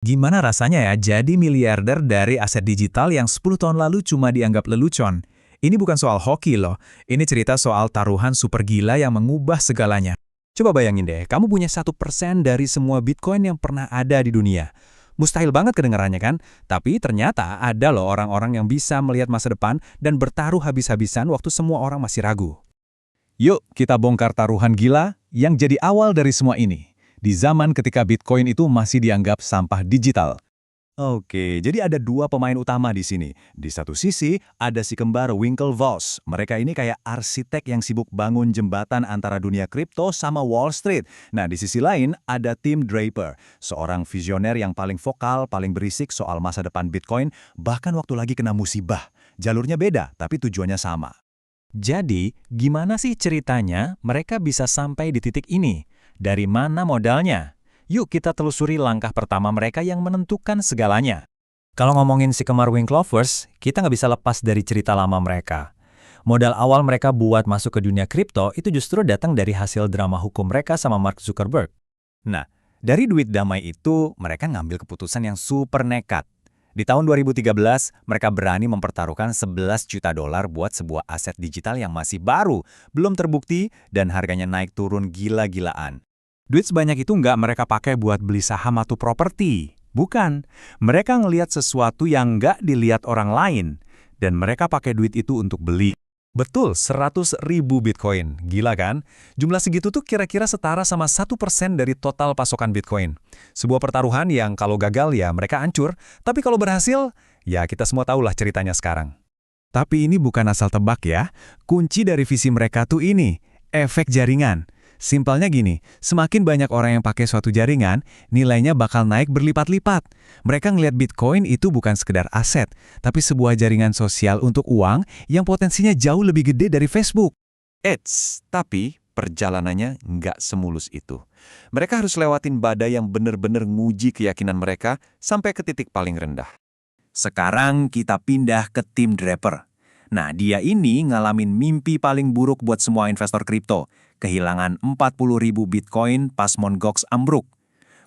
Gimana rasanya ya jadi miliarder dari aset digital yang 10 tahun lalu cuma dianggap lelucon? Ini bukan soal hoki loh, ini cerita soal taruhan super gila yang mengubah segalanya. Coba bayangin deh, kamu punya 1% dari semua Bitcoin yang pernah ada di dunia. Mustahil banget kedengarannya kan? Tapi ternyata ada loh orang-orang yang bisa melihat masa depan dan bertaruh habis-habisan waktu semua orang masih ragu. Yuk, kita bongkar taruhan gila yang jadi awal dari semua ini. Di zaman ketika Bitcoin itu masih dianggap sampah digital. Oke, jadi ada dua pemain utama di sini. Di satu sisi, ada si kembar Winklevoss. Mereka ini kayak arsitek yang sibuk bangun jembatan antara dunia kripto sama Wall Street. Nah, di sisi lain, ada Tim Draper, seorang visioner yang paling vokal, paling berisik soal masa depan Bitcoin, bahkan waktu lagi kena musibah. Jalurnya beda, tapi tujuannya sama. Jadi, gimana sih ceritanya mereka bisa sampai di titik ini? Dari mana modalnya? Yuk kita telusuri langkah pertama mereka yang menentukan segalanya. Kalau ngomongin si kemar Winklevoss, kita nggak bisa lepas dari cerita lama mereka. Modal awal mereka buat masuk ke dunia kripto itu justru datang dari hasil drama hukum mereka sama Mark Zuckerberg. Nah, dari duit damai itu, mereka ngambil keputusan yang super nekat. Di tahun 2013, mereka berani mempertaruhkan 11 juta dolar buat sebuah aset digital yang masih baru, belum terbukti, dan harganya naik turun gila-gilaan. Duit sebanyak itu nggak mereka pakai buat beli saham atau properti. Bukan, mereka ngelihat sesuatu yang nggak dilihat orang lain, dan mereka pakai duit itu untuk beli. Betul, 100.000 Bitcoin. Gila kan? Jumlah segitu tuh kira-kira setara sama 1% dari total pasokan Bitcoin. Sebuah pertaruhan yang kalau gagal ya mereka hancur, tapi kalau berhasil, ya kita semua tahulah ceritanya sekarang. Tapi ini bukan asal tebak ya. Kunci dari visi mereka tuh ini, efek jaringan. Simpelnya gini, semakin banyak orang yang pakai suatu jaringan, nilainya bakal naik berlipat-lipat. Mereka ngelihat Bitcoin itu bukan sekedar aset, tapi sebuah jaringan sosial untuk uang yang potensinya jauh lebih gede dari Facebook. Tapi perjalanannya nggak semulus itu. Mereka harus lewatin badai yang benar-benar nguji keyakinan mereka sampai ke titik paling rendah. Sekarang kita pindah ke Tim Draper. Nah, dia ini ngalamin mimpi paling buruk buat semua investor kripto. Kehilangan 40.000 Bitcoin pas Mt. Gox ambruk.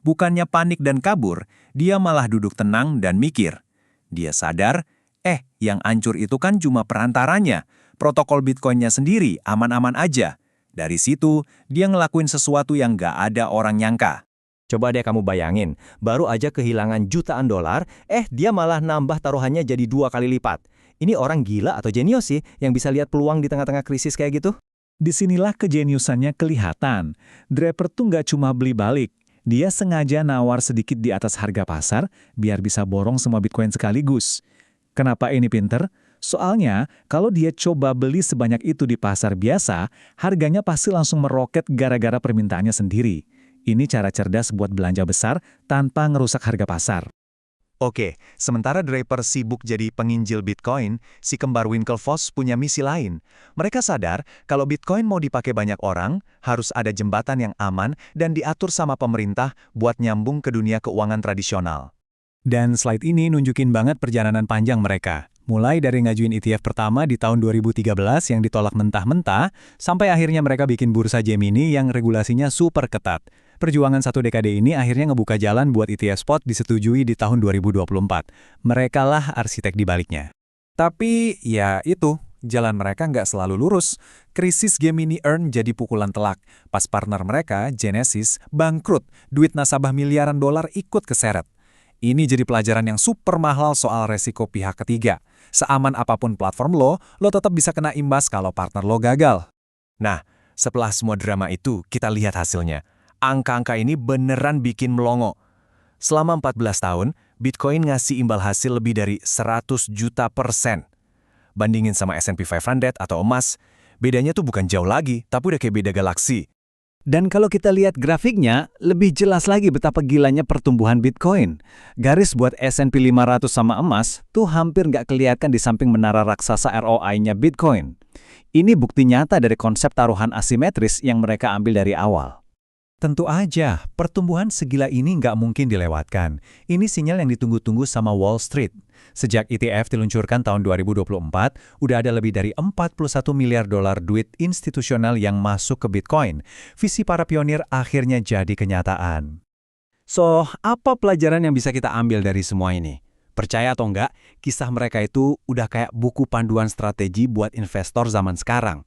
Bukannya panik dan kabur, dia malah duduk tenang dan mikir. Dia sadar, yang hancur itu kan cuma perantaranya. Protokol Bitcoinnya sendiri aman-aman aja. Dari situ, dia ngelakuin sesuatu yang gak ada orang nyangka. Coba deh kamu bayangin, baru aja kehilangan jutaan dolar, dia malah nambah taruhannya jadi 2 kali lipat. Ini orang gila atau jenius sih yang bisa lihat peluang di tengah-tengah krisis kayak gitu? Disinilah kejeniusannya kelihatan. Draper tuh nggak cuma beli balik. Dia sengaja nawar sedikit di atas harga pasar biar bisa borong semua Bitcoin sekaligus. Kenapa ini pinter? Soalnya, kalau dia coba beli sebanyak itu di pasar biasa, harganya pasti langsung meroket gara-gara permintaannya sendiri. Ini cara cerdas buat belanja besar tanpa ngerusak harga pasar. Oke, sementara Draper sibuk jadi penginjil Bitcoin, si kembar Winklevoss punya misi lain. Mereka sadar kalau Bitcoin mau dipakai banyak orang, harus ada jembatan yang aman dan diatur sama pemerintah buat nyambung ke dunia keuangan tradisional. Dan slide ini nunjukin banget perjalanan panjang mereka. Mulai dari ngajuin ETF pertama di tahun 2013 yang ditolak mentah-mentah, sampai akhirnya mereka bikin bursa Gemini yang regulasinya super ketat. Perjuangan 1 dekade ini akhirnya ngebuka jalan buat ETF spot disetujui di tahun 2024. Merekalah arsitek di baliknya. Tapi ya itu, jalan mereka nggak selalu lurus. Krisis Gemini Earn jadi pukulan telak. Pas partner mereka, Genesis, bangkrut. Duit nasabah miliaran dolar ikut keseret. Ini jadi pelajaran yang super mahal soal resiko pihak ketiga. Seaman apapun platform lo tetap bisa kena imbas kalau partner lo gagal. Nah, setelah semua drama itu, kita lihat hasilnya. Angka-angka ini beneran bikin melongo. Selama 14 tahun, Bitcoin ngasih imbal hasil lebih dari 100 juta %. Bandingin sama S&P 500 atau emas, bedanya tuh bukan jauh lagi, tapi udah kayak beda galaksi. Dan kalau kita lihat grafiknya, lebih jelas lagi betapa gilanya pertumbuhan Bitcoin. Garis buat S&P 500 sama emas tuh hampir nggak kelihatan di samping menara raksasa ROI-nya Bitcoin. Ini bukti nyata dari konsep taruhan asimetris yang mereka ambil dari awal. Tentu aja, pertumbuhan segila ini nggak mungkin dilewatkan. Ini sinyal yang ditunggu-tunggu sama Wall Street. Sejak ETF diluncurkan tahun 2024, udah ada lebih dari 41 miliar dolar duit institusional yang masuk ke Bitcoin. Visi para pionir akhirnya jadi kenyataan. So, apa pelajaran yang bisa kita ambil dari semua ini? Percaya atau enggak, kisah mereka itu udah kayak buku panduan strategi buat investor zaman sekarang.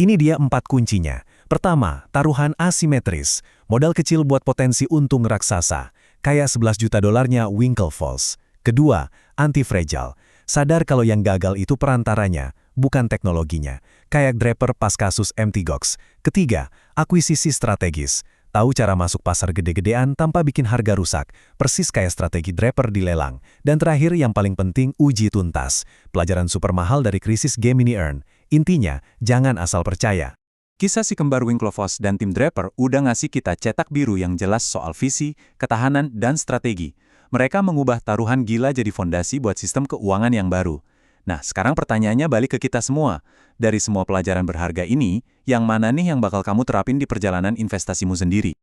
Ini dia 4 kuncinya. Pertama, taruhan asimetris. Modal kecil buat potensi untung raksasa. Kayak 11 juta dolarnya Winklevoss. Kedua, anti-fragile. Sadar kalau yang gagal itu perantaranya, bukan teknologinya. Kayak Draper pas kasus Mt. Gox. Ketiga, akuisisi strategis. Tahu cara masuk pasar gede-gedean tanpa bikin harga rusak, persis kayak strategi Draper di lelang. Dan terakhir yang paling penting, uji tuntas. Pelajaran super mahal dari krisis Gemini Earn. Intinya, jangan asal percaya. Kisah si kembar Winklevoss dan tim Draper udah ngasih kita cetak biru yang jelas soal visi, ketahanan, dan strategi. Mereka mengubah taruhan gila jadi fondasi buat sistem keuangan yang baru. Nah, sekarang pertanyaannya balik ke kita semua. Dari semua pelajaran berharga ini, yang mana nih yang bakal kamu terapin di perjalanan investasimu sendiri?